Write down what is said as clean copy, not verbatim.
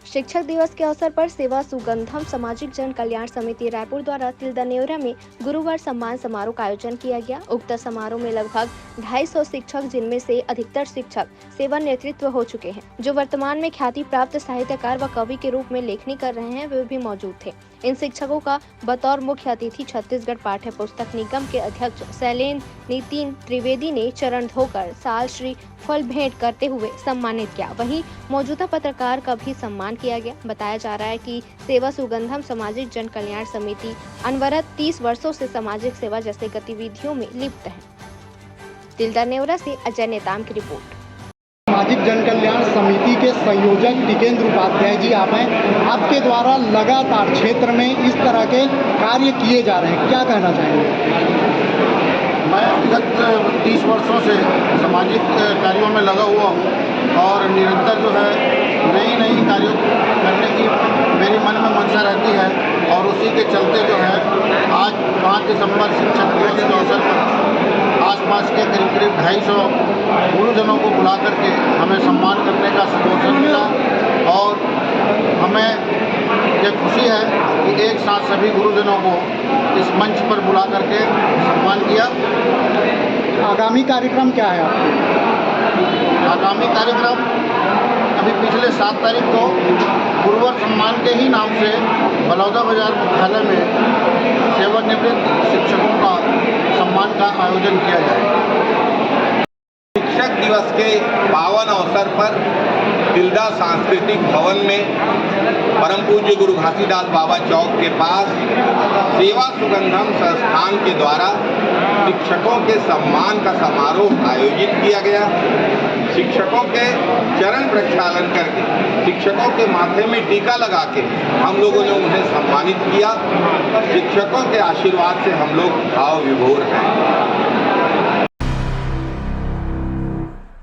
शिक्षक दिवस के अवसर पर सेवा सुगंधम सामाजिक जन कल्याण समिति रायपुर द्वारा तिल्दा नेवरा में गुरुवार सम्मान समारोह का आयोजन किया गया। उक्त समारोह में लगभग 250 शिक्षक, जिनमें से अधिकतर शिक्षक सेवा नेतृत्व हो चुके हैं, जो वर्तमान में ख्याति प्राप्त साहित्यकार व कवि के रूप में लेखनी कर रहे हैं, वे भी मौजूद थे। इन शिक्षकों का बतौर मुख्य अतिथि छत्तीसगढ़ पाठ्य पुस्तक निगम के अध्यक्ष शैलेंद्र नितिन त्रिवेदी ने चरण धोकर साल श्री फल भेंट करते हुए सम्मानित किया। वहीं मौजूदा पत्रकार का भी सम्मान किया गया। बताया जा रहा है कि सेवा सुगंधम सामाजिक जन कल्याण समिति अनवरत 30 वर्षों से सामाजिक सेवा जैसे गतिविधियों में लिप्त है। तिल्दा नेवरा से अजय नेताम की रिपोर्ट। सामाजिक जन कल्याण समिति के संयोजक टिकेंद्र उपाध्याय जी आप हैं। आपके द्वारा लगातार क्षेत्र में इस तरह के कार्य किए जा रहे हैं, क्या कहना चाहेंगे? मैं विगत 30 वर्षों से सामाजिक कार्यों में लगा हुआ हूँ और निरंतर जो है नई कार्यों करने की मेरी मन में मंशा रहती है और उसी के चलते जो है आज 5 दिसंबर शिक्षक दिवस के अवसर पर आसपास के करीब 250 गुरुजनों को बुला करके हमें सम्मान करने का अवसर मिला और हमें ये खुशी है कि एक साथ सभी गुरुजनों को इस मंच पर बुला करके सम्मान किया। आगामी कार्यक्रम क्या है आपके? आगामी कार्यक्रम अभी पिछले 7 तारीख को गुरुवर सम्मान के ही नाम से बलौदा बाजार मुख्यालय में सेवानिवृत्त शिक्षकों का सम्मान का आयोजन किया जाएगा। शिक्षक दिवस के पावन अवसर पर तिल्दा सांस्कृतिक भवन में परम पूज्य गुरु घासीदास बाबा चौक के पास सेवा सुगंधम संस्थान के द्वारा शिक्षकों के सम्मान का समारोह आयोजित किया गया। शिक्षकों के चरण प्रक्षालन करके, शिक्षकों के माथे में टीका लगा के हम लोगों ने उन्हें सम्मानित किया। शिक्षकों के आशीर्वाद से हम लोग भाव विभोर हैं।